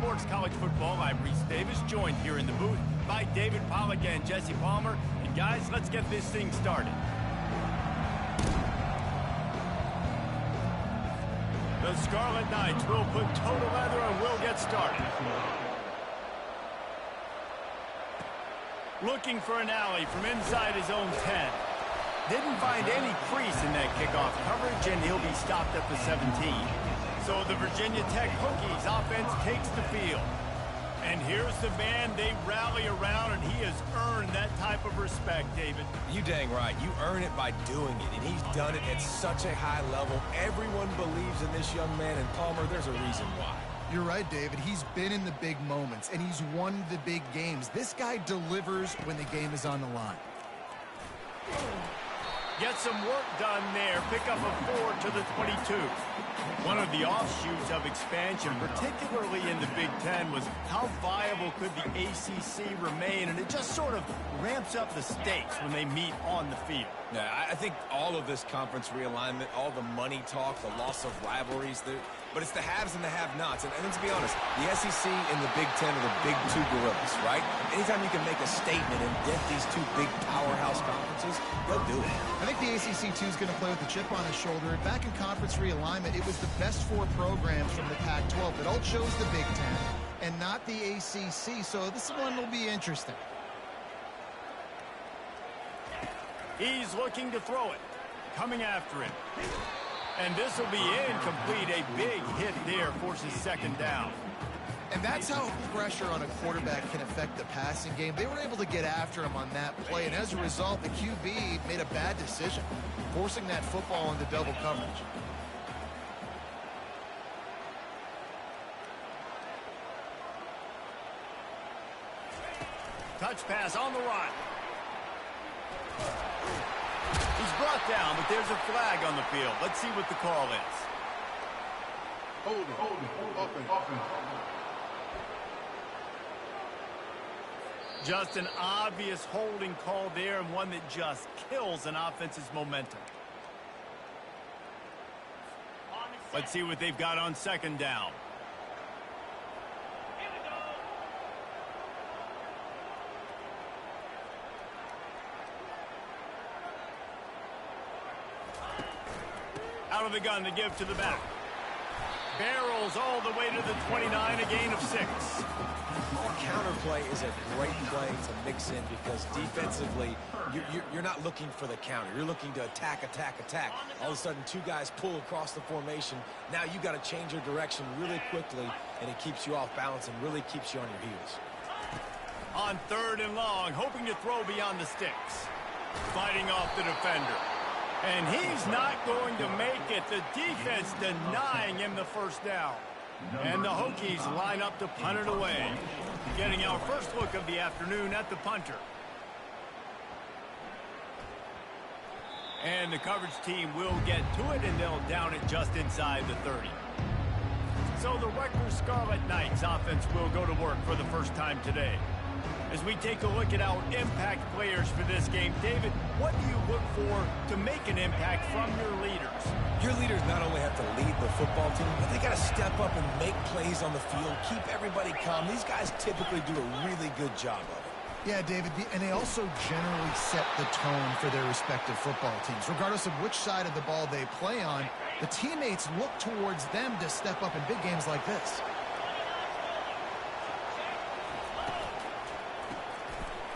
Sports College Football. I'm Reese Davis, joined here in the booth by David Pollack and Jesse Palmer. And guys, let's get this thing started. The Scarlet Knights will put toe to leather and we'll get started. Looking for an alley from inside his own 10. Didn't find any crease in that kickoff coverage, and he'll be stopped at the 17. So the Virginia Tech Hokies offense takes the field. And here's the man they rally around, and he has earned that type of respect, David. You dang right. You earn it by doing it, and he's done it at such a high level. Everyone believes in this young man, and Palmer, there's a reason why. You're right, David. He's been in the big moments, and he's won the big games. This guy delivers when the game is on the line. Get some work done there. Pick up a 4 to the 22. One of the offshoots of expansion, particularly in the Big Ten, was how viable could the ACC remain, and it just sort of ramps up the stakes when they meet on the field. Yeah, I think all of this conference realignment, all the money talk, the loss of rivalries, but it's the haves and the have-nots. And let's be honest, the SEC and the Big Ten are the big two gorillas, right? Anytime you can make a statement and dent these two big powerhouse conferences, they'll do it. I think the ACC, too, is going to play with a chip on his shoulder. Back in conference realignment, it was the best 4 programs from the Pac-12 that all chose the Big Ten and not the ACC, so this one will be interesting. He's looking to throw it. Coming after him. And this will be incomplete. A big hit there forces second down. And that's how pressure on a quarterback can affect the passing game. They were able to get after him on that play, and as a result, the QB made a bad decision, forcing that football into double coverage. Touch pass on the run. He's brought down, but there's a flag on the field. Let's see what the call is. Hold offense. Just an obvious holding call there, and one that just kills an offense's momentum. Let's see what they've got on second down. Out of the gun to give to the back. Barrels all the way to the 29, a gain of 6. The counter play is a great play to mix in because defensively, you're not looking for the counter. You're looking to attack. All of a sudden, 2 guys pull across the formation. Now you got to change your direction really quickly, and it keeps you off balance and really keeps you on your heels. On 3rd and long, hoping to throw beyond the sticks. Fighting off the defender. And he's not going to make it. The defense denying him the first down. And the Hokies line up to punt it away. Getting our first look of the afternoon at the punter. And the coverage team will get to it, and they'll down it just inside the 30. So the Rutgers Scarlet Knights offense will go to work for the first time today. As we take a look at our impact players for this game, David, what do you look for to make an impact from your leaders? Your leaders not only have to lead the football team, but they got to step up and make plays on the field, keep everybody calm. These guys typically do a really good job of it. Yeah, David, and they also generally set the tone for their respective football teams. Regardless of which side of the ball they play on, the teammates look towards them to step up in big games like this.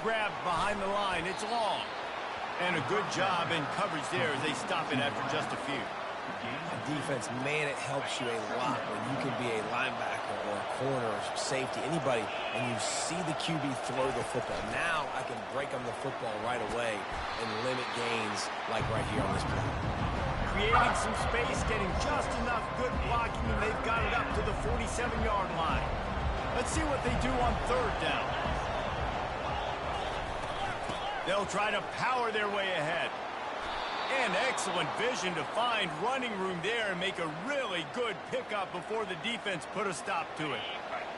Grab behind the line. It's long. And a good job in coverage there as they stop it after just a few. Defense, man, it helps you a lot when you can be a linebacker or a corner or safety, anybody, and you see the QB throw the football. Now I can break on the football right away and limit gains like right here on this play. Creating some space, getting just enough good blocking, and they've got it up to the 47-yard line. Let's see what they do on 3rd down. They'll try to power their way ahead. And excellent vision to find running room there and make a really good pickup before the defense put a stop to it.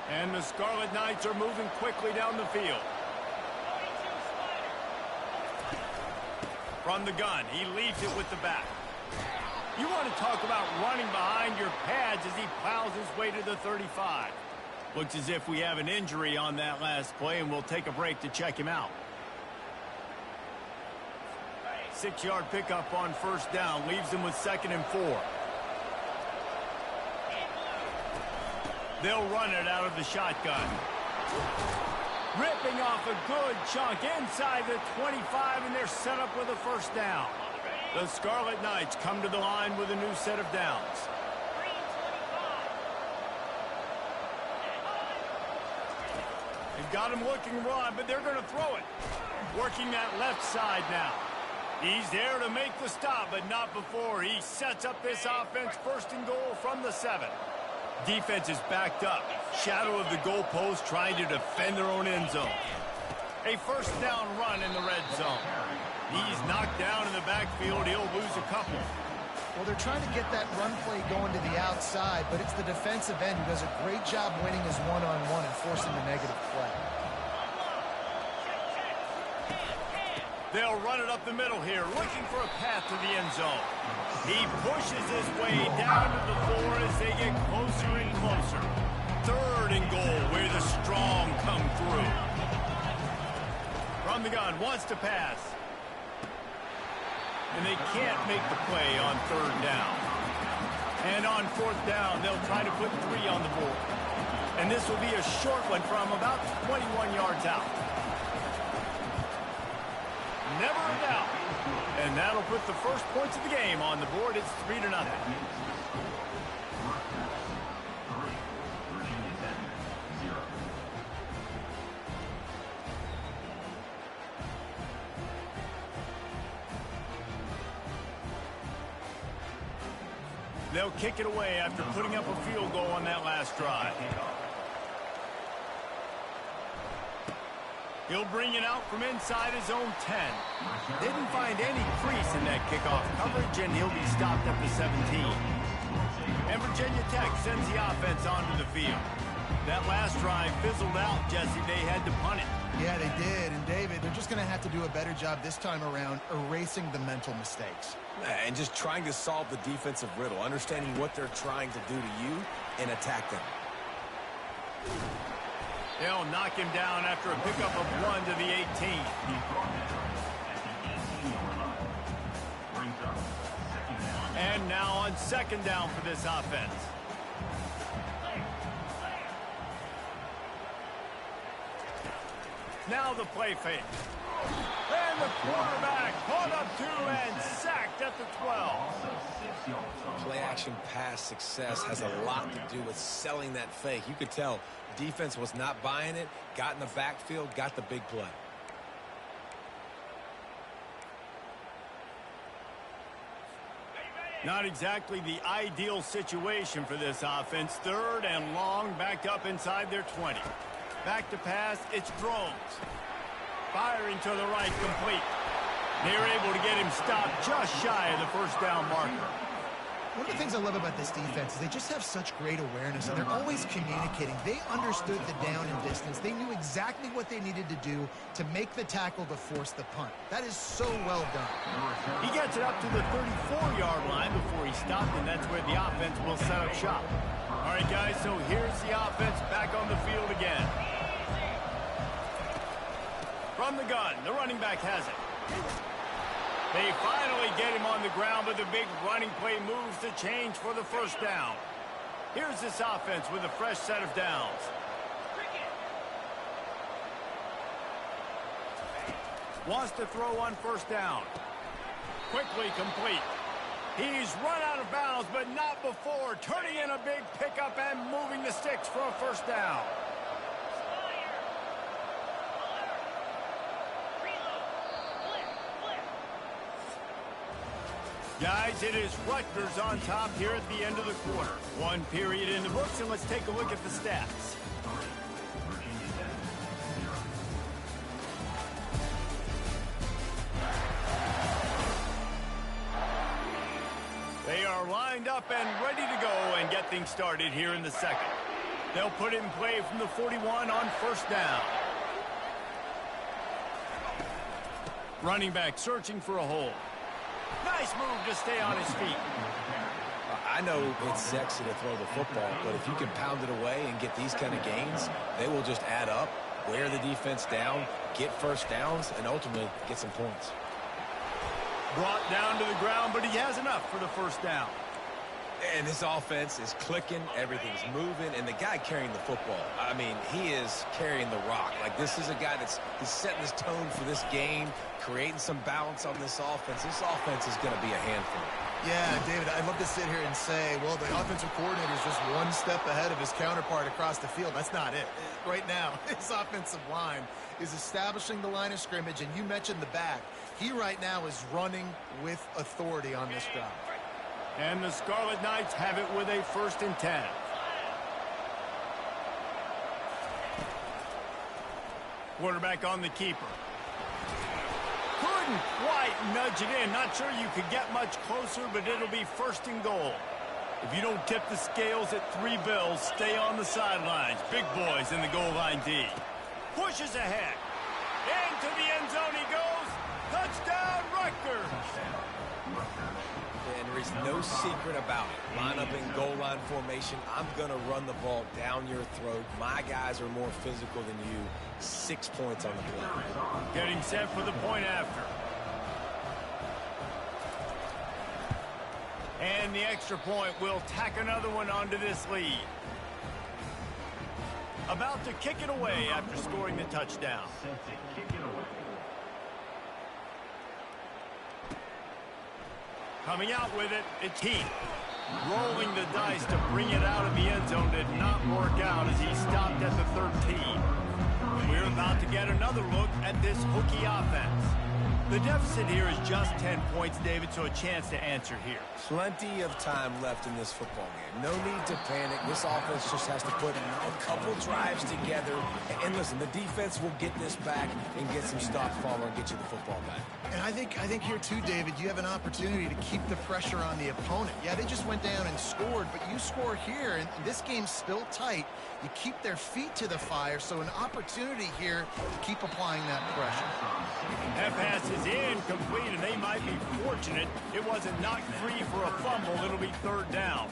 And the Scarlet Knights are moving quickly down the field. From the gun, he leads it with the back. You want to talk about running behind your pads as he plows his way to the 35. Looks as if we have an injury on that last play, and we'll take a break to check him out. 6-yard pickup on first down. Leaves him with 2nd and 4. They'll run it out of the shotgun. Ripping off a good chunk inside the 25, and they're set up with a first down. The Scarlet Knights come to the line with a new set of downs. They've got him looking run, but they're going to throw it. Working that left side now. He's there to make the stop, but not before he sets up this offense 1st and goal from the 7. Defense is backed up. Shadow of the goalpost trying to defend their own end zone. A first down run in the red zone. He's knocked down in the backfield. He'll lose a couple. Well, they're trying to get that run play going to the outside, but it's the defensive end who does a great job winning his one-on-one and forcing the negative play. They'll run it up the middle here, looking for a path to the end zone. He pushes his way down to the 4 as they get closer and closer. 3rd and goal, where the strong come through. From the gun, wants to pass. And they can't make the play on 3rd down. And on 4th down, they'll try to put 3 on the board. And this will be a short one from about 21 yards out. Never a doubt. And that'll put the first points of the game on the board. It's 3-0. They'll kick it away after putting up a field goal on that last drive. He'll bring it out from inside his own 10. Didn't find any crease in that kickoff coverage, and he'll be stopped up to 17. And Virginia Tech sends the offense onto the field. That last drive fizzled out, Jesse. They had to punt it. Yeah, they did. And, David, they're just going to have to do a better job this time around erasing the mental mistakes. And just trying to solve the defensive riddle, understanding what they're trying to do to you and attack them. They'll knock him down after a pickup of 1 to the 18. And now on 2nd down for this offense. Now the play fake. And the quarterback caught up 2 and sacked at the 12. Play-action pass success has a lot to do with selling that fake. You could tell defense was not buying it, got in the backfield, got the big play. Not exactly the ideal situation for this offense. 3rd and long, backed up inside their 20. Back to pass, it's Drones. Firing to the right, complete. They're able to get him stopped just shy of the first down marker. One of the things I love about this defense is they just have such great awareness, and they're always communicating. They understood the down and distance. They knew exactly what they needed to do to make the tackle to force the punt. That is so well done. He gets it up to the 34-yard line before he stopped, and that's where the offense will set up shop. All right, guys, so here's the offense back on the field again. From the gun, the running back has it. They finally get him on the ground, but the big running play moves the change for the first down. Here's this offense with a fresh set of downs. Wants to throw on first down. Quickly complete. He's run out of bounds, but not before turning in a big pickup and moving the sticks for a first down. Guys, it is Rutgers on top here at the end of the quarter. 1 period in the books, and let's take a look at the stats. They are lined up and ready to go and get things started here in the second. They'll put it in play from the 41 on first down. Running back searching for a hole. Nice move to stay on his feet. I know it's sexy to throw the football, but if you can pound it away and get these kind of gains, they will just add up, wear the defense down, get first downs, and ultimately get some points. Brought down to the ground, but he has enough for the first down. And this offense is clicking, everything's moving, and the guy carrying the football, I mean, he is carrying the rock. Like, this is a guy he's setting his tone for this game, creating some balance on this offense. This offense is going to be a handful. Yeah, David, I'd love to sit here and say, well, the offensive coordinator is just one step ahead of his counterpart across the field. That's not it. Right now, his offensive line is establishing the line of scrimmage, and you mentioned the back. He right now is running with authority on this drive. And the Scarlet Knights have it with a 1st and 10. Quarterback on the keeper. Couldn't quite nudge it in. Not sure you could get much closer, but it'll be 1st and goal. If you don't tip the scales at 3 bills, stay on the sidelines. Big boys in the goal line D. Pushes ahead. Into the end zone he goes. Touchdown, Rutgers. And there is no secret about it. Line up in goal line formation. I'm going to run the ball down your throat. My guys are more physical than you. 6 points on the play. Getting set for the point after. And the extra point will tack another one onto this lead. About to kick it away after scoring the touchdown. Coming out with it, it's Heath. Rolling the dice to bring it out of the end zone did not work out as he stopped at the 13. We're about to get another look at this Hokie offense. The deficit here is just 10 points, David, so a chance to answer here. Plenty of time left in this football game. No need to panic. This offense just has to put a couple drives together. And listen, the defense will get this back and get some stops follow and get you the football back. And I think here too, David, you have an opportunity to keep the pressure on the opponent. Yeah, they just went down and scored, but you score here, and this game's still tight. You keep their feet to the fire, so an opportunity here to keep applying that pressure. That pass is incomplete, and they might be fortunate it wasn't knocked free for a fumble. It'll be 3rd down.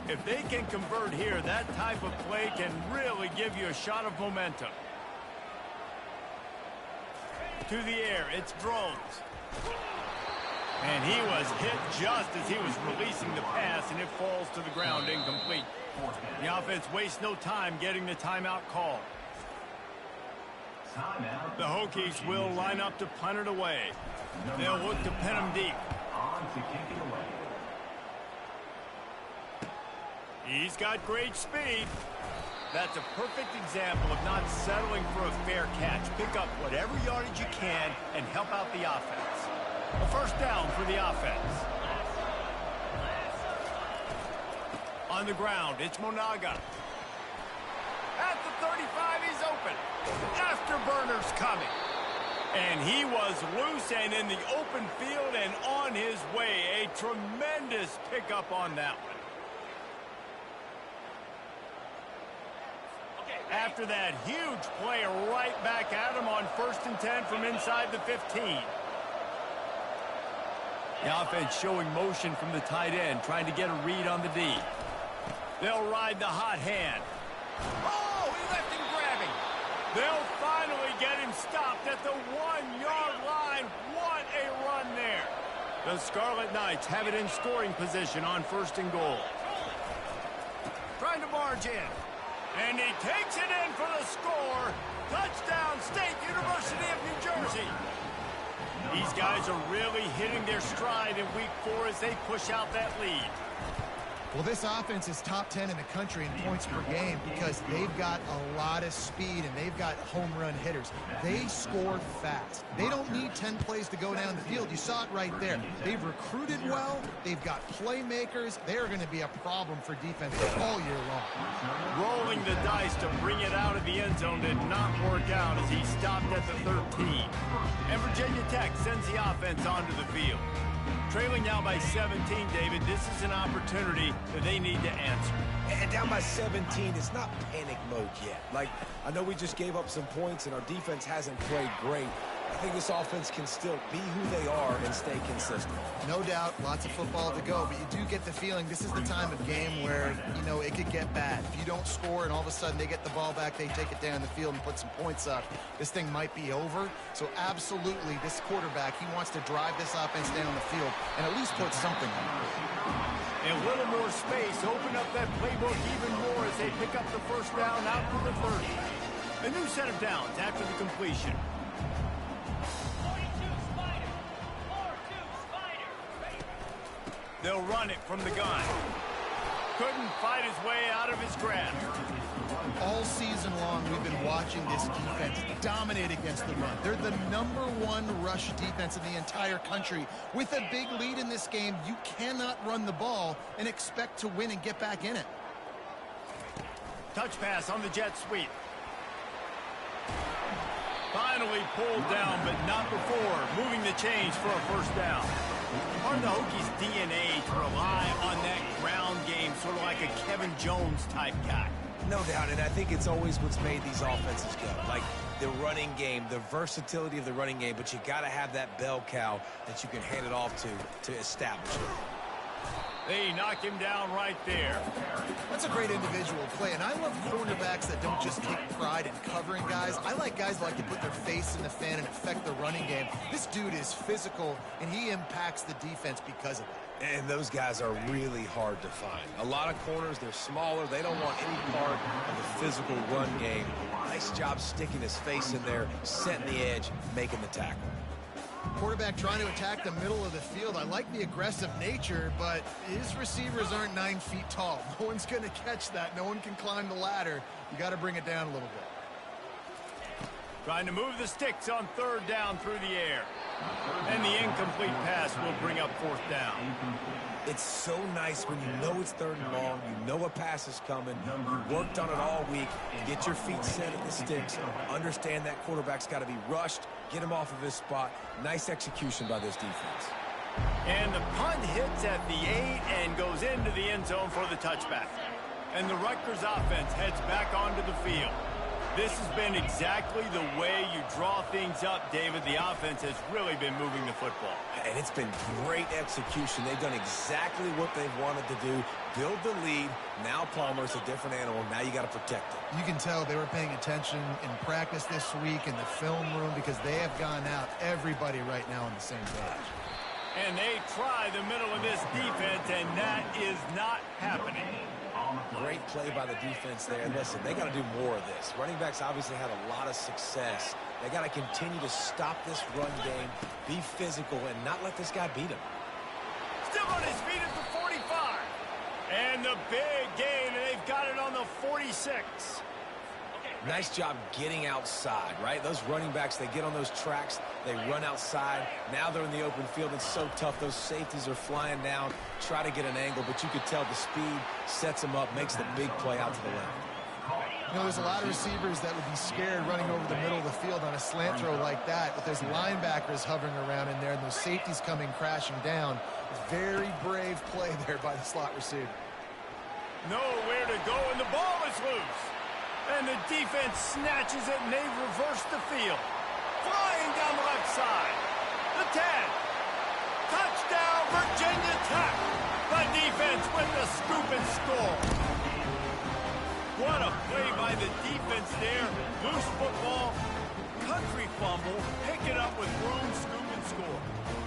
If they can convert here, that type of play can really give you a shot of momentum. To the air, it's Drones. And he was hit just as he was releasing the pass, and it falls to the ground incomplete. The offense wastes no time getting the timeout call. The Hokies will line up to punt it away. They'll look to pin him deep. He's got great speed. That's a perfect example of not settling for a fair catch. Pick up whatever yardage you can and help out the offense. A 1st down for the offense. On the ground, it's Monaga. At the 35, he's open. Afterburner's coming. And he was loose and in the open field and on his way. A tremendous pickup on that one. After that huge play, right back at him on 1st and 10 from inside the 15. The offense showing motion from the tight end, trying to get a read on the D. They'll ride the hot hand. Oh, he left him grabbing. They'll finally get him stopped at the 1-yard line. What a run there. The Scarlet Knights have it in scoring position on 1st and goal. Trying to barge in. And he takes it in for the score. Touchdown, State University of New Jersey. These guys are really hitting their stride in week 4 as they push out that lead. Well, this offense is top 10 in the country in points per game because they've got a lot of speed and they've got home run hitters. They score fast. They don't need 10 plays to go down the field. You saw it right there. They've recruited well. They've got playmakers. They're going to be a problem for defense all year long. Rolling the dice to bring it out of the end zone did not work out as he stopped at the 13. And Virginia Tech sends the offense onto the field. Trailing now by 17, David, this is an opportunity that they need to answer. And down by 17, it's not panic mode yet. Like, I know we just gave up some points and our defense hasn't played great, I think this offense can still be who they are and stay consistent. No doubt, lots of football to go, but you do get the feeling this is the time of game where, you know, it could get bad. If you don't score and all of a sudden they get the ball back, they take it down the field and put some points up, this thing might be over. So absolutely, this quarterback, he wants to drive this offense down the field and at least put something on it. And a little more space, open up that playbook even more as they pick up the first down out to the 30. A new set of downs after the completion. They'll run it from the gun. Couldn't fight his way out of his grasp. All season long, we've been watching this defense dominate against the run. They're the #1 rush defense in the entire country. With a big lead in this game, you cannot run the ball and expect to win and get back in it. Touch pass on the jet sweep. Finally pulled down, but not before moving the chains for a first down. Part of the Hokies' DNA to rely on that ground game, sort of like a Kevin Jones type guy. No doubt, and I think it's always what's made these offenses go. Like the running game, the versatility of the running game, but you got to have that bell cow that you can hand it off to establish it. They knock him down right there. That's a great individual play, and I love cornerbacks that don't just take pride in covering guys. I like guys that like to put their face in the fan and affect the running game. This dude is physical, and he impacts the defense because of it. And those guys are really hard to find. A lot of corners, they're smaller. They don't want any part of the physical run game. Nice job sticking his face in there, setting the edge, making the tackle. Quarterback trying to attack the middle of the field. I like the aggressive nature, but his receivers aren't 9 feet tall. No one's going to catch that. No one can climb the ladder. You got to bring it down a little bit. Trying to move the sticks on third down through the air. And the incomplete pass will bring up fourth down. It's so nice when you know it's third and long, you know a pass is coming, you worked on it all week, get your feet set at the sticks, understand that quarterback's got to be rushed, get him off of his spot. Nice execution by this defense. And the punt hits at the 8 and goes into the end zone for the touchback. And the Rutgers offense heads back onto the field. This has been exactly the way you draw things up, David. The offense has really been moving the football. And it's been great execution. They've done exactly what they've wanted to do. Build the lead. Now Palmer's a different animal. Now you got to protect it. You can tell they were paying attention in practice this week in the film room because they have gone out, everybody right now on the same page. And they try the middle of this defense, and that is not happening. Great play by the defense there. And listen, they got to do more of this. Running backs obviously had a lot of success. They got to continue to stop this run game, be physical, and not let this guy beat him. Still on his feet at the 45. And the big gain, and they've got it on the 46. Nice job getting outside, right? Those running backs, they get on those tracks, they run outside. Now they're in the open field. It's so tough. Those safeties are flying down, try to get an angle, but you could tell the speed sets them up, makes the big play out to the left. You know, there's a lot of receivers that would be scared running over the middle of the field on a slant throw like that, but there's linebackers hovering around in there, and those safeties coming crashing down. Very brave play there by the slot receiver. Nowhere to go, and the ball is loose. And the defense snatches it, and they've reversed the field. Flying down the left side. The 10. Touchdown, Virginia Tech. The defense with the scoop and score. What a play by the defense there. Loose football, country fumble, pick it up with room, scoop and score.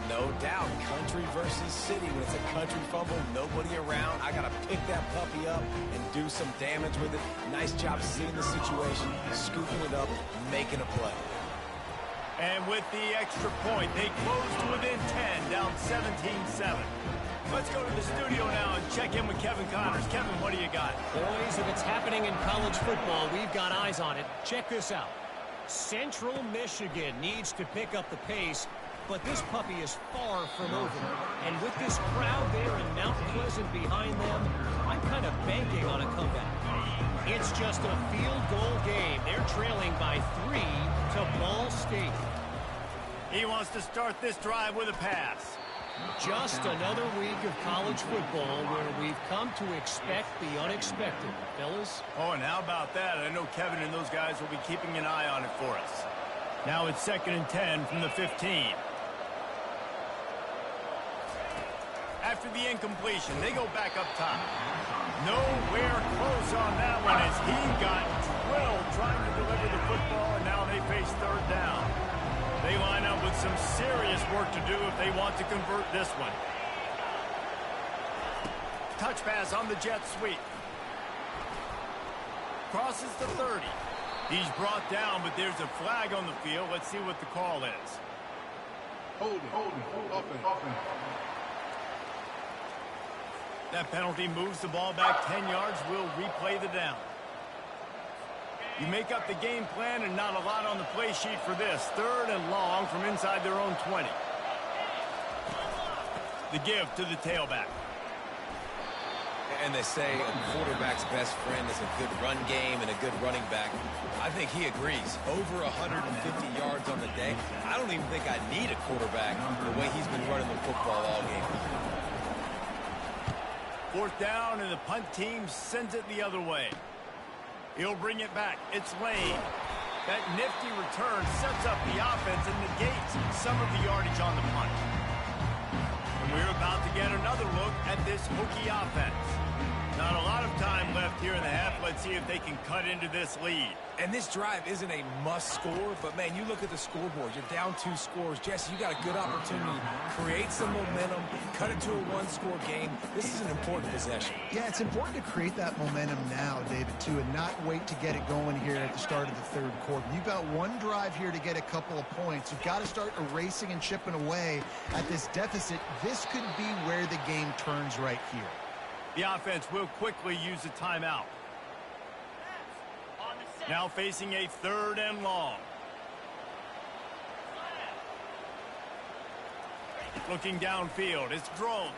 No doubt, country versus city. When it's a country fumble, nobody around. I got to pick that puppy up and do some damage with it. Nice job seeing the situation, scooping it up, making a play. And with the extra point, they close to within 10, down 17-7. Let's go to the studio now and check in with Kevin Connors. Kevin, what do you got? Boys, if it's happening in college football, we've got eyes on it. Check this out. Central Michigan needs to pick up the pace, but this puppy is far from over. And with this crowd there in Mount Pleasant behind them, I'm kind of banking on a comeback. It's just a field goal game. They're trailing by 3 to Ball State. He wants to start this drive with a pass. Just another week of college football where we've come to expect the unexpected, fellas. Oh, and how about that? I know Kevin and those guys will be keeping an eye on it for us. Now it's 2nd and 10 from the 15. After the incompletion, they go back up top. Nowhere close on that one as he got drilled trying to deliver the football, and now they face 3rd down. They line up with some serious work to do if they want to convert this one. Touch pass on the jet sweep. Crosses the 30. He's brought down, but there's a flag on the field. Let's see what the call is. Hold it. That penalty moves the ball back 10 yards. We'll replay the down. You make up the game plan and not a lot on the play sheet for this. 3rd and long from inside their own 20. The give to the tailback. And they say a quarterback's best friend is a good run game and a good running back. I think he agrees. Over 150 yards on the day. I don't even think I need a quarterback the way he's been running the football all game. 4th down, and the punt team sends it the other way. He'll bring it back. It's Lane. That nifty return sets up the offense and negates some of the yardage on the punt. And we're about to get another look at this Hokie offense. Not a lot of time left here in the half. Let's see if they can cut into this lead. And this drive isn't a must score, but man, you look at the scoreboard. You're down 2 scores. Jesse, you got a good opportunity. Create some momentum. Cut it to a 1-score game. This is an important possession. Yeah, it's important to create that momentum now, David, too, and not wait to get it going here at the start of the 3rd quarter. You've got one drive here to get a couple of points. You've got to start erasing and chipping away at this deficit. This could be where the game turns right here. The offense will quickly use a timeout. Now facing a 3rd and long. Looking downfield, it's Drones.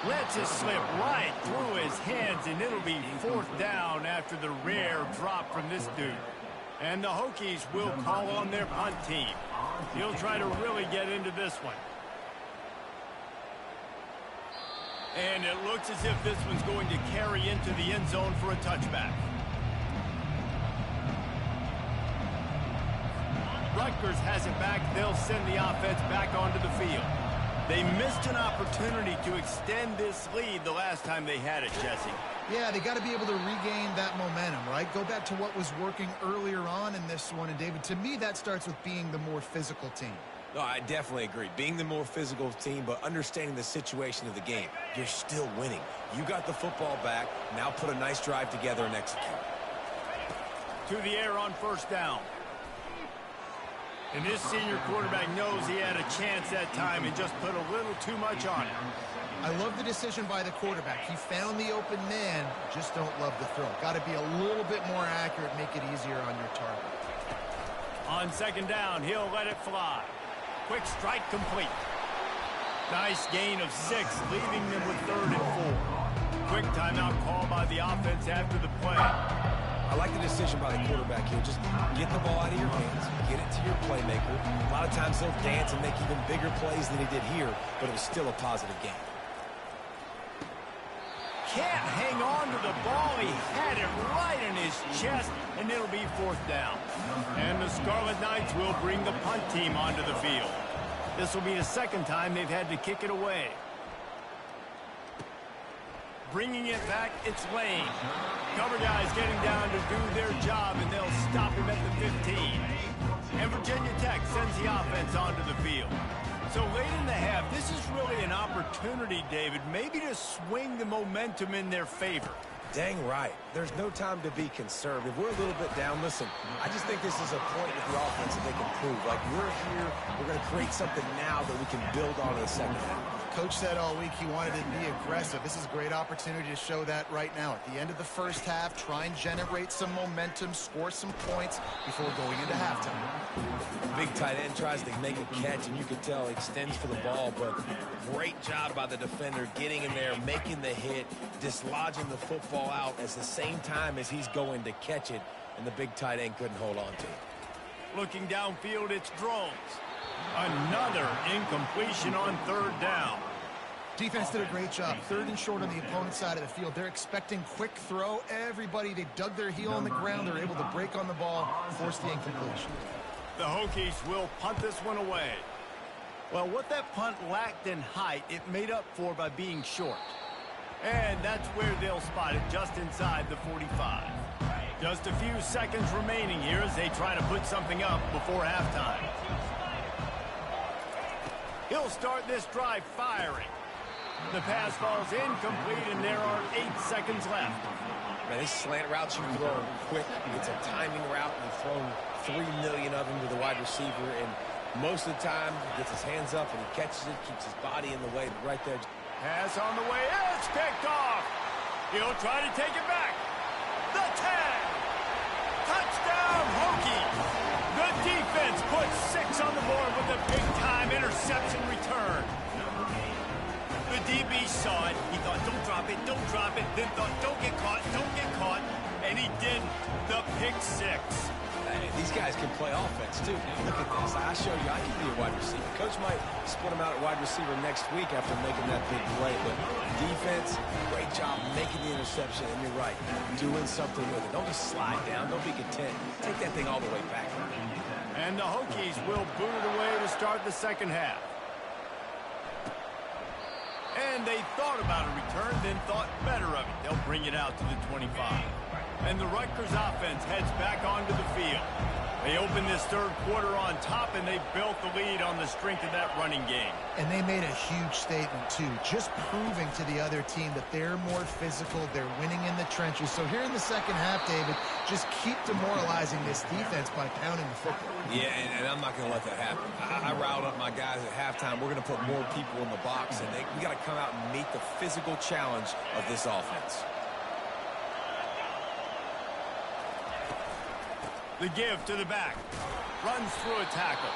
Lets it slip right through his hands, and it'll be 4th down after the rare drop from this dude. And the Hokies will call on their punt team. He'll try to really get into this one. And it looks as if this one's going to carry into the end zone for a touchback. Rutgers has it back. They'll send the offense back onto the field. They missed an opportunity to extend this lead the last time they had it, Jesse. Yeah, they got to be able to regain that momentum, right? Go back to what was working earlier on in this one. And, David, to me, that starts with being the more physical team. No, I definitely agree. Being the more physical team, but understanding the situation of the game. You're still winning. You got the football back. Now put a nice drive together and execute. To the air on 1st down. And this senior quarterback knows he had a chance that time and just put a little too much on it. I love the decision by the quarterback. He found the open man, just don't love the throw. Got to be a little bit more accurate, make it easier on your target. On 2nd down, he'll let it fly. Quick strike complete. Nice gain of 6, leaving them with 3rd and 4. Quick timeout call by the offense after the play. I like the decision by the quarterback here. Just get the ball out of your hands, get it to your playmaker. A lot of times he'll dance and make even bigger plays than he did here, but it was still a positive game. Can't hang on to the ball. He had it right in his chest, and it'll be 4th down. And the Scarlet Knights will bring the punt team onto the field. This will be the 2nd time they've had to kick it away. Bringing it back, it's Lane. Cover guys getting down to do their job, and they'll stop him at the 15. And Virginia Tech sends the offense onto the field. So late in the half, this is really an opportunity, David, maybe to swing the momentum in their favor. Dang right. There's no time to be concerned. If we're a little bit down, listen, I just think this is a point with the offense that they can prove. Like, we're here, we're going to create something now that we can build on in the 2nd half. Coach said all week he wanted to be aggressive. This is a great opportunity to show that right now. At the end of the 1st half, try and generate some momentum, score some points before going into halftime. Big tight end tries to make a catch, and you can tell he extends for the ball, but great job by the defender getting in there, making the hit, dislodging the football out at the same time as he's going to catch it, and the big tight end couldn't hold on to it. Looking downfield, it's Drones. Another incompletion on 3rd down. Defense did a great job. 3rd and short on the opponent's side of the field. They're expecting quick throw. Everybody, they dug their heel on the ground. They're able to break on the ball, force the incompletion. The Hokies will punt this one away. Well, what that punt lacked in height, it made up for by being short. And that's where they'll spot it, just inside the 45. Just a few seconds remaining here as they try to put something up before halftime. He'll start this drive firing. The pass falls incomplete, and there are 8 seconds left. Man, this slant route you throw quick. It's a timing route. You've thrown 3 million of them to the wide receiver, and most of the time he gets his hands up and he catches it, keeps his body in the way. But right there. Pass on the way. It's picked off. He'll try to take it back. The 10. Touchdown, Hokies. The defense puts 6 on the board with a big-time interception return. The DB saw it. He thought, don't drop it, then thought, don't get caught, and he didn't. The pick 6. Hey, these guys can play offense, too. Look at this. I showed you I can be a wide receiver. Coach might split him out at wide receiver next week after making that big play, but defense, great job making the interception, and you're right, doing something with it. Don't just slide down. Don't be content. Take that thing all the way back. And the Hokies will boot it away to start the second half. And they thought about a return, then thought better of it. They'll bring it out to the 25. And the Rutgers offense heads back onto the field. They opened this 3rd quarter on top, and they built the lead on the strength of that running game. And they made a huge statement, too, just proving to the other team that they're more physical, they're winning in the trenches. So here in the second half, David, just keep demoralizing this defense by pounding the football. Yeah, and I'm not going to let that happen. I riled up my guys at halftime. We're going to put more people in the box, and we got to come out and meet the physical challenge of this offense. The give to the back. Runs through a tackle.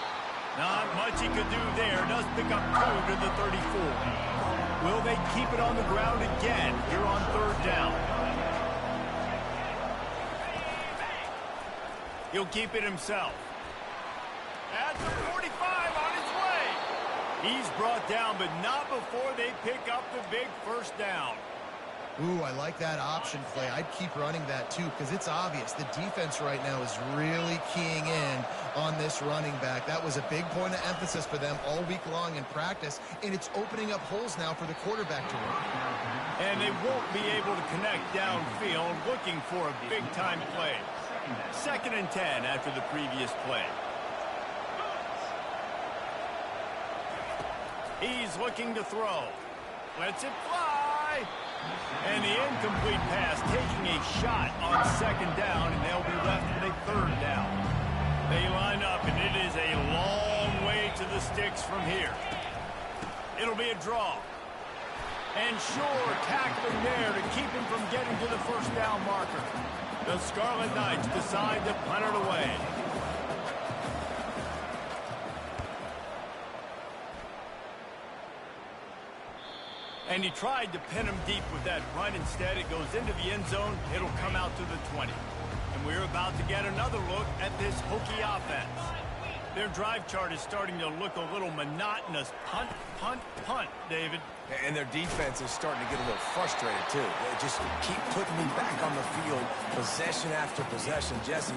Not much he could do there. Does pick up 2 to the 34. Will they keep it on the ground again here on 3rd down? He'll keep it himself. At the 45 on his way. He's brought down, but not before they pick up the big 1st down. Ooh, I like that option play. I'd keep running that, too, because it's obvious. The defense right now is really keying in on this running back. That was a big point of emphasis for them all week long in practice, and it's opening up holes now for the quarterback to run. And they won't be able to connect downfield, looking for a big-time play. 2nd and 10 after the previous play. He's looking to throw. Lets it fly. And the incomplete pass taking a shot on 2nd down, and they'll be left with a 3rd down. They line up, and it is a long way to the sticks from here. It'll be a draw. And sure, tackling there to keep him from getting to the 1st down marker. The Scarlet Knights decide to punt it away. And he tried to pin him deep with that run. Instead, it goes into the end zone. It'll come out to the 20. And we're about to get another look at this Hokie offense. Their drive chart is starting to look a little monotonous. Punt, punt, punt, David. And their defense is starting to get a little frustrated, too. They just keep putting me back on the field, possession after possession. Jesse,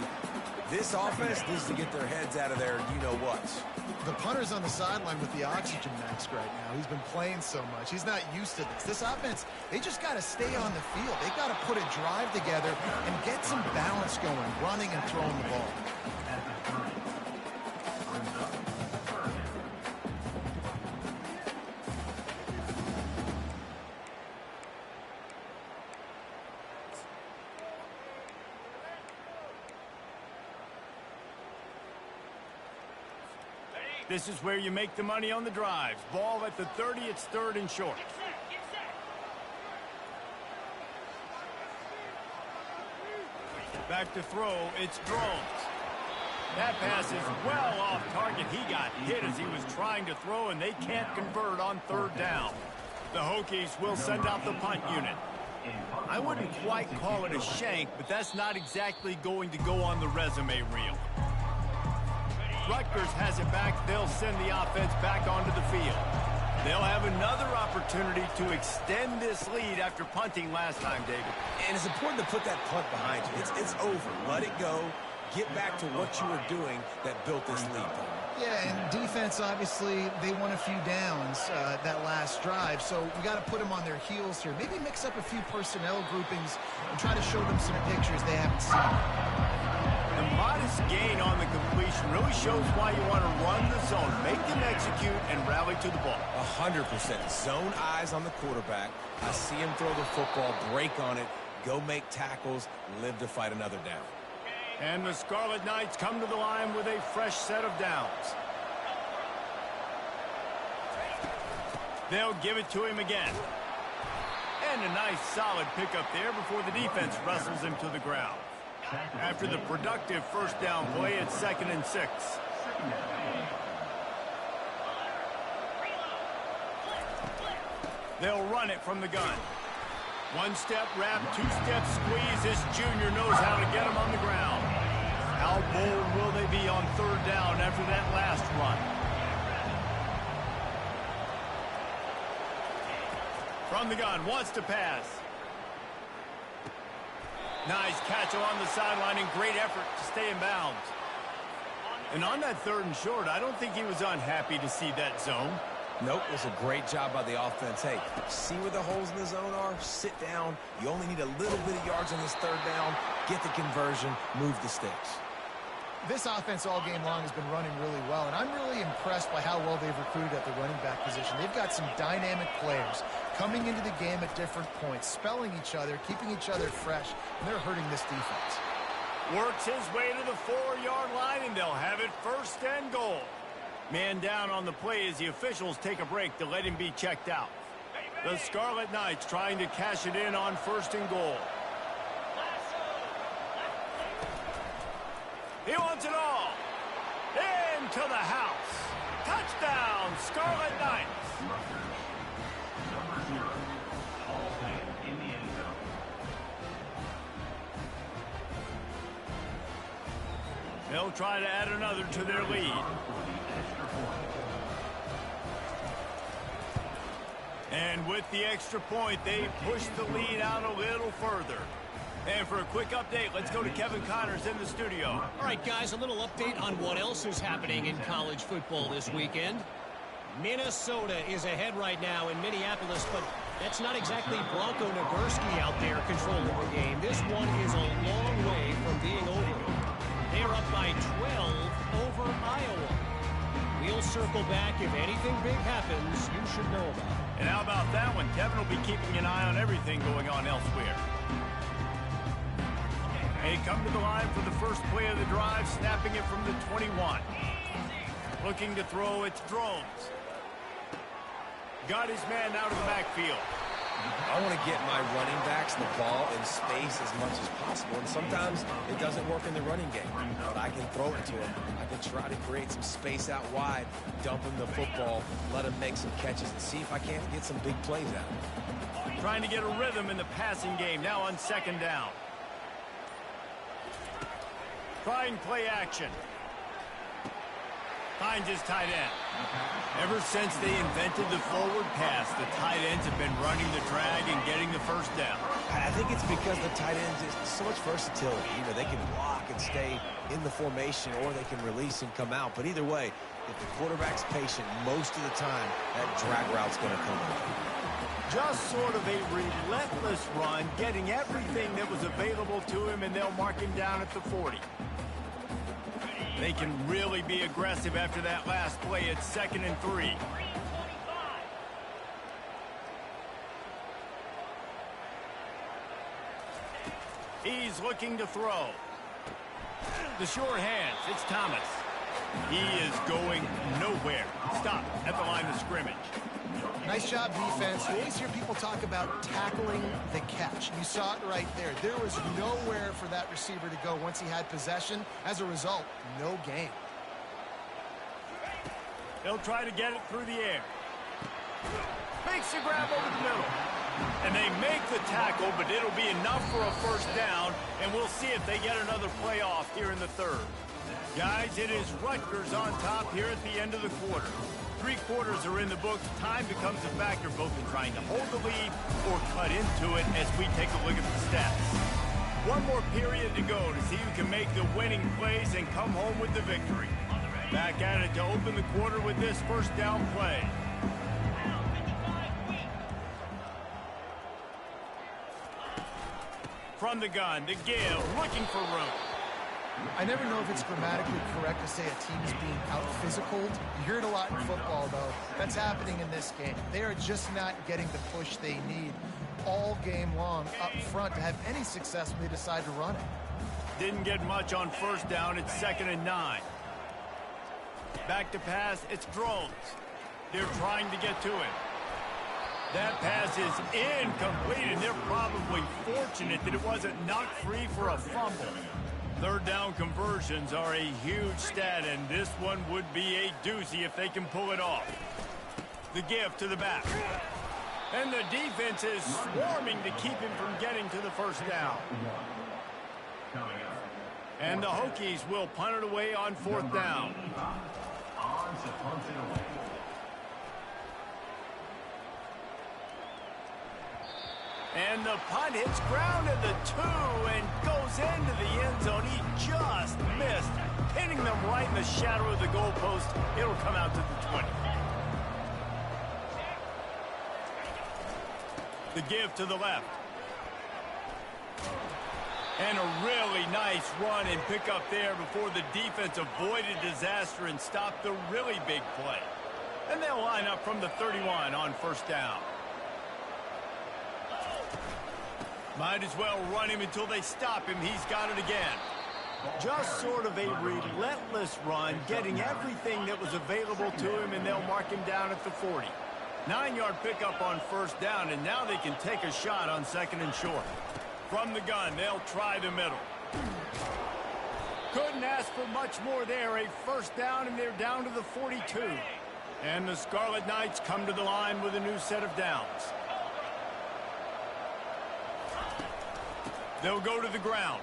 this offense needs to get their heads out of their you-know-whats. The punter's on the sideline with the oxygen mask right now. He's been playing so much. He's not used to this. This offense, they just got to stay on the field. They got to put a drive together and get some balance going, running and throwing the ball. This is where you make the money on the drives. Ball at the 30, it's 3rd and short. Back to throw, it's Drones. That pass is well off target. He got hit as he was trying to throw, and they can't convert on 3rd down. The Hokies will send out the punt unit. I wouldn't quite call it a shank, but that's not exactly going to go on the resume reel. Rutgers has it back. They'll send the offense back onto the field. They'll have another opportunity to extend this lead after punting last time, David. And it's important to put that punt behind you. It's over. Let it go. Get back to what you were doing that built this lead. Yeah, and defense, obviously, they won a few downs that last drive, so we got to put them on their heels here. Maybe mix up a few personnel groupings and try to show them some pictures they haven't seen. The modest gain on the completion really shows why you want to run the zone, make them execute, and rally to the ball. 100%. Zone eyes on the quarterback. I see him throw the football, break on it, go make tackles, live to fight another down. And the Scarlet Knights come to the line with a fresh set of downs. They'll give it to him again. And a nice solid pickup there before the defense wrestles him to the ground. After the productive first down play, it's 2nd and 6. They'll run it from the gun. One-step wrap, two-step squeeze. This junior knows how to get him on the ground. How bold will they be on 3rd down after that last run? From the gun, wants to pass. Nice catch along the sideline and great effort to stay in bounds. And on that 3rd and short, I don't think he was unhappy to see that zone. Nope, it was a great job by the offense. Hey, see where the holes in the zone are? Sit down. You only need a little bit of yards on this 3rd down. Get the conversion. Move the sticks. This offense all game long has been running really well, and I'm really impressed by how well they've recruited at the running back position. They've got some dynamic players coming into the game at different points, spelling each other, keeping each other fresh, and they're hurting this defense. Works his way to the 4-yard line, and they'll have it 1st and goal. Man down on the play as the officials take a break to let him be checked out. The Scarlet Knights trying to cash it in on 1st and goal. He wants it all. Into the house. Touchdown, Scarlet Knights. They'll try to add another to their lead. And with the extra point, they push the lead out a little further. And for a quick update, let's go to Kevin Connors in the studio. All right, guys, a little update on what else is happening in college football this weekend. Minnesota is ahead right now in Minneapolis, but that's not exactly Bronco Nagurski out there controlling the game. This one is a long way from being over. They're up by 12 over Iowa. We'll circle back. If anything big happens, you should know about it. And how about that one? Kevin will be keeping an eye on everything going on elsewhere. They come to the line for the first play of the drive, snapping it from the 21. Looking to throw, it's Drones. Got his man out of the backfield. I want to get my running backs the ball in space as much as possible, and sometimes it doesn't work in the running game, but I can throw it to him. I can try to create some space out wide, dump him the football, let him make some catches, and see if I can't get some big plays out of him. Trying to get a rhythm in the passing game, now on 2nd down. Trying play action. Finds his tight end. Ever since they invented the forward pass, the tight ends have been running the drag and getting the 1st down. I think it's because the tight ends is so much versatility. You know, they can block and stay in the formation, or they can release and come out. But either way, if the quarterback's patient most of the time, that drag route's going to come out. Just sort of a relentless run, getting everything that was available to him, and they'll mark him down at the 40. They can really be aggressive after that last play. It's 2nd and 3. He's looking to throw. The short hands, it's Thomas. He is going nowhere. Stop at the line of scrimmage. Nice job, defense. You always hear people talk about tackling the catch. You saw it right there. There was nowhere for that receiver to go once he had possession. As a result, no gain. They'll try to get it through the air. Makes the grab over the middle. And they make the tackle, but it'll be enough for a 1st down, and we'll see if they get another play off here in the 3rd. Guys, it is Rutgers on top here at the end of the quarter. 3 quarters are in the books. Time becomes a factor both in trying to hold the lead or cut into it as we take a look at the stats. One more period to go to see who can make the winning plays and come home with the victory. Back at it to open the quarter with this first down play. From the gun, the give, looking for room. I never know if it's grammatically correct to say a team is being out-physicaled. You hear it a lot in football, though. That's happening in this game. They are just not getting the push they need all game long up front to have any success when they decide to run it. Didn't get much on first down. It's 2nd and 9. Back to pass. It's drones. They're trying to get to it. That pass is incomplete, and they're probably fortunate that it wasn't knocked free for a fumble. 3rd down conversions are a huge stat, and this one would be a doozy if they can pull it off. The give to the back. And the defense is swarming to keep him from getting to the first down. And the Hokies will punt it away on 4th down. And the punt hits ground at the 2 and goes into the end zone. He just missed, hitting them right in the shadow of the goalpost. It'll come out to the 20. The give to the left. And a really nice run and pick up there before the defense avoided disaster and stopped the really big play. And they'll line up from the 31 on first down. Might as well run him until they stop him. He's got it again. Just sort of a relentless run, getting everything that was available to him, and they'll mark him down at the 40. 9-yard pickup on first down, and now they can take a shot on 2nd and short. From the gun, they'll try the middle. Couldn't ask for much more there. A first down, and they're down to the 42. And the Scarlet Knights come to the line with a new set of downs. They'll go to the ground.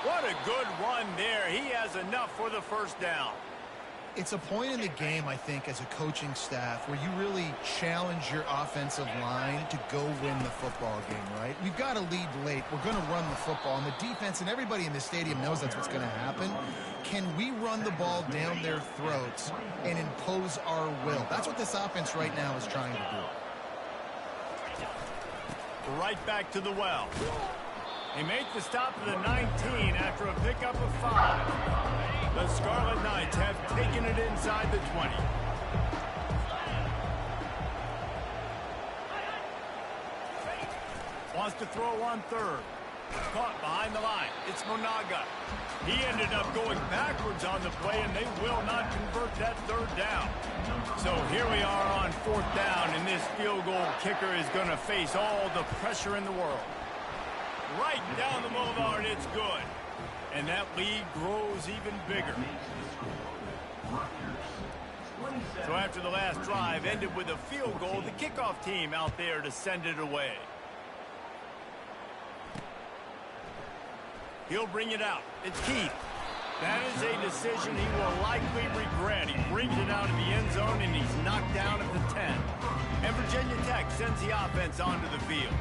What a good run there. He has enough for the first down. It's a point in the game, I think, as a coaching staff where you really challenge your offensive line to go win the football game, right? We've got to lead late. We're going to run the football. And the defense and everybody in the stadium knows that's what's going to happen. Can we run the ball down their throats and impose our will? That's what this offense right now is trying to do. Right back to the well. They make the stop to the 19 after a pickup of 5. The Scarlet Knights have taken it inside the 20. Wants to throw on 3rd. Caught behind the line. It's Monaga. He ended up going backwards on the play, and they will not convert that 3rd down. So here we are on 4th down, and this field goal kicker is going to face all the pressure in the world. Right down the boulevard, it's good. And that lead grows even bigger. So after the last drive ended with a field goal, the kickoff team out there to send it away. He'll bring it out. It's Keith. That is a decision he will likely regret. He brings it out of the end zone, and he's knocked down at the 10. And Virginia Tech sends the offense onto the field.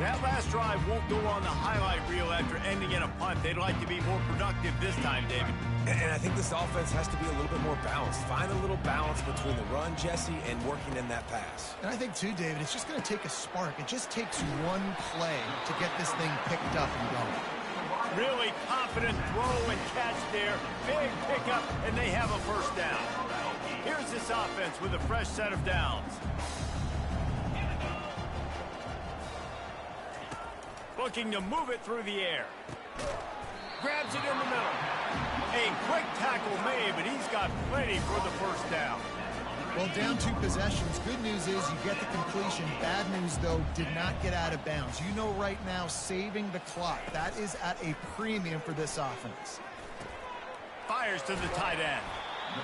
That last drive won't go on the highlight reel after ending in a punt. They'd like to be more productive this time, David. And I think this offense has to be a little bit more balanced. Find a little balance between the run, Jesse, and working in that pass. And I think, too, David, it's just going to take a spark. It just takes one play to get this thing picked up and going. Really confident throw and catch there. Big pickup, and they have a first down. Here's this offense with a fresh set of downs. Looking to move it through the air. Grabs it in the middle. A quick tackle made, but he's got plenty for the first down. Well, down 2 possessions. Good news is you get the completion. Bad news, though, did not get out of bounds. You know right now, saving the clock. That is at a premium for this offense. Fires to the tight end.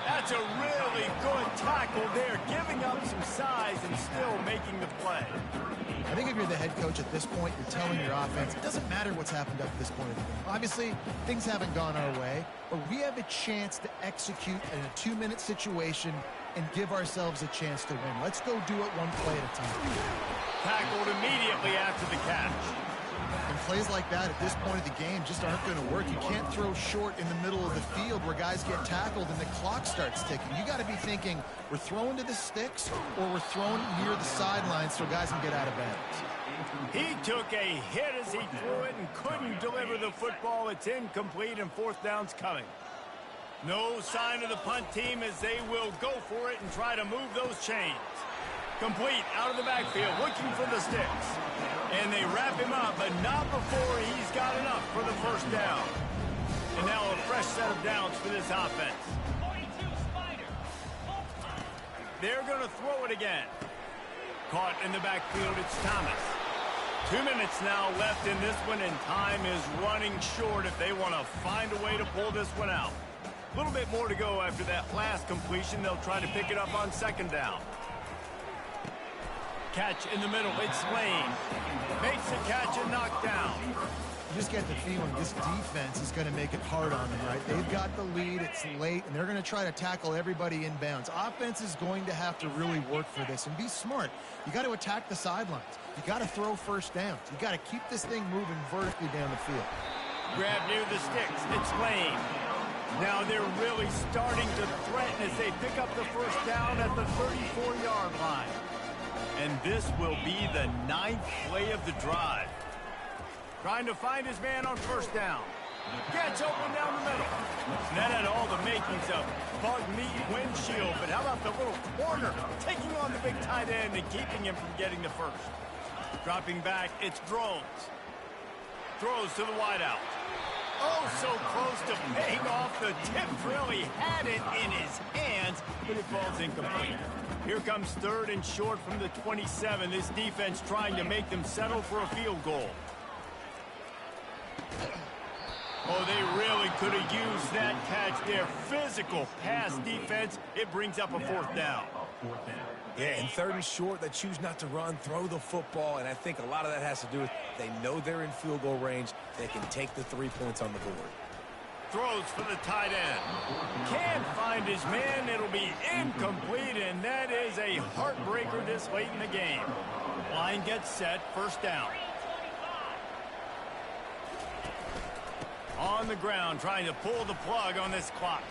That's a really good tackle there, giving up some size and still making the play. I think if you're the head coach at this point, you're telling your offense, it doesn't matter what's happened up to this point in the game. Obviously, things haven't gone our way, but we have a chance to execute in a 2-minute situation and give ourselves a chance to win. Let's go do it one play at a time. Tackled immediately after the catch. And plays like that at this point of the game just aren't going to work. You can't throw short in the middle of the field where guys get tackled and the clock starts ticking. You got to be thinking, we're throwing to the sticks or we're throwing near the sidelines so guys can get out of bounds. He took a hit as he threw it and couldn't deliver the football. It's incomplete and fourth down's coming. No sign of the punt team as they will go for it and try to move those chains. Complete out of the backfield, looking for the sticks. And they wrap him up, but not before he's got enough for the first down. And now a fresh set of downs for this offense. They're going to throw it again. Caught in the backfield, it's Thomas. 2 minutes now left in this one, and time is running short if they want to find a way to pull this one out. A little bit more to go after that last completion. They'll try to pick it up on second down. Catch in the middle. It's Lane. Makes the catch and knocked down. You just get the feeling this defense is going to make it hard on them, right? They've got the lead. It's late, and they're going to try to tackle everybody inbounds. Offense is going to have to really work for this and be smart. You got to attack the sidelines. You got to throw first downs. You got to keep this thing moving vertically down the field. Grab near the sticks. It's Lane. Now they're really starting to threaten as they pick up the first down at the 34-yard line. And this will be the 9th play of the drive. Trying to find his man on first down. Gets open down the middle. And that had all the makings of bug meat windshield. But how about the little corner taking on the big tight end and keeping him from getting the first? Dropping back, it's Drones. Throws to the wideout. Oh, so close to paying off. The tip really had it in his hands, but it falls incomplete. Here comes third and short from the 27. This defense trying to make them settle for a field goal. Oh, they really could have used that catch there. Physical pass defense. It brings up a fourth down. Yeah, and third and short, they choose not to run, throw the football, and I think a lot of that has to do with they know they're in field goal range. They can take the 3 points on the board. Throws for the tight end. Can't find his man. It'll be incomplete, and that is a heartbreaker this late in the game. Line gets set, first down. On the ground, trying to pull the plug on this clock.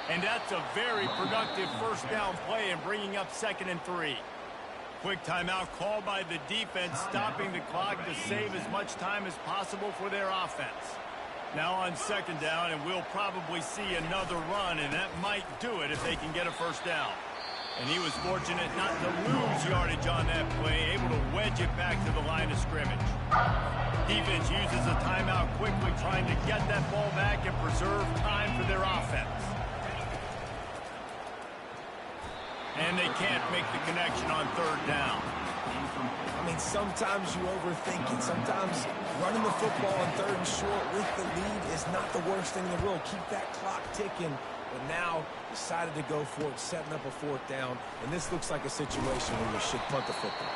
And that's a very productive first down play and bringing up 2nd and 3. Quick timeout called by the defense, stopping the clock to save as much time as possible for their offense. Now on second down, and we'll probably see another run, and that might do it if they can get a first down. And he was fortunate not to lose yardage on that play, able to wedge it back to the line of scrimmage. Defense uses a timeout quickly, trying to get that ball back and preserve time for their offense. And they can't make the connection on third down. I mean, sometimes you overthink it. Sometimes running the football on third and short with the lead is not the worst thing in the world. Keep that clock ticking. But now decided to go for it, setting up a fourth down. And this looks like a situation where you should punt the football.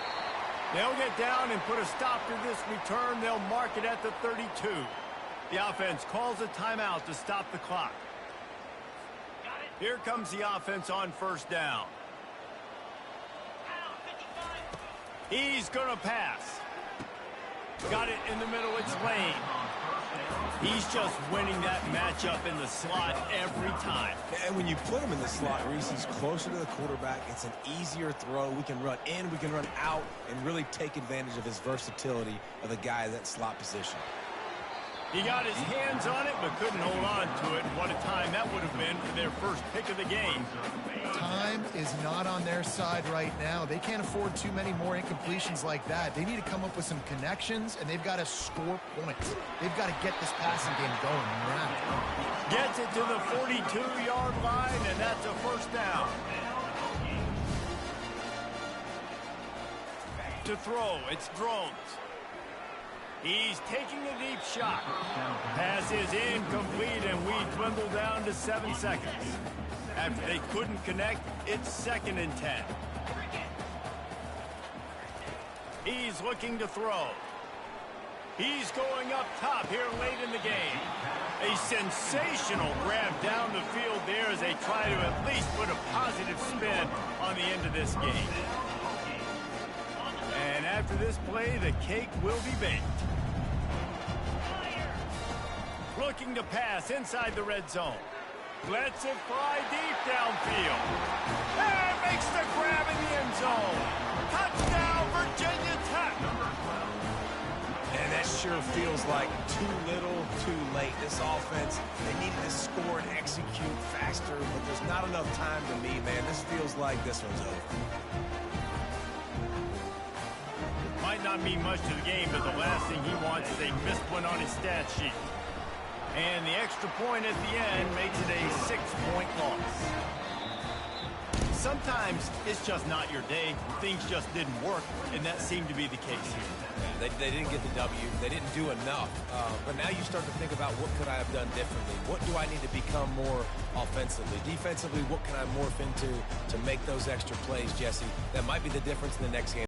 They'll get down and put a stop to this return. They'll mark it at the 32. The offense calls a timeout to stop the clock. Here comes the offense on first down. He's going to pass. Got it in the middle. It's Lane. He's just winning that matchup in the slot every time. And when you put him in the slot, Reese, he's closer to the quarterback. It's an easier throw. We can run in, we can run out, and really take advantage of his versatility of the guy in that slot position. He got his hands on it, but couldn't hold on to it. What a time that would have been for their first pick of the game. Time is not on their side right now. They can't afford too many more incompletions like that. They need to come up with some connections, and they've got to score points. They've got to get this passing game going. Gets it to the 42-yard line, and that's a first down. To throw, it's Drones. He's taking a deep shot. Pass is incomplete, and we dwindle down to 7 seconds. After they couldn't connect, it's 2nd and 10. He's looking to throw. He's going up top here late in the game. A sensational grab down the field there as they try to at least put a positive spin on the end of this game. And after this play, the cake will be baked. Looking to pass inside the red zone. Lets it fly deep downfield. And makes the grab in the end zone. Touchdown, Virginia Tech. And that sure feels like too little, too late. This offense, they needed to score and execute faster, but there's not enough time to me, man. This feels like this one's over. Might not mean much to the game, but the last thing he wants is a missed one on his stat sheet. And the extra point at the end makes it a 6-point loss. Sometimes it's just not your day. Things just didn't work, and that seemed to be the case here. They didn't get the W. They didn't do enough. But now you start to think about what could I have done differently? What do I need to become more offensively? Defensively, what can I morph into to make those extra plays, Jesse? That might be the difference in the next game.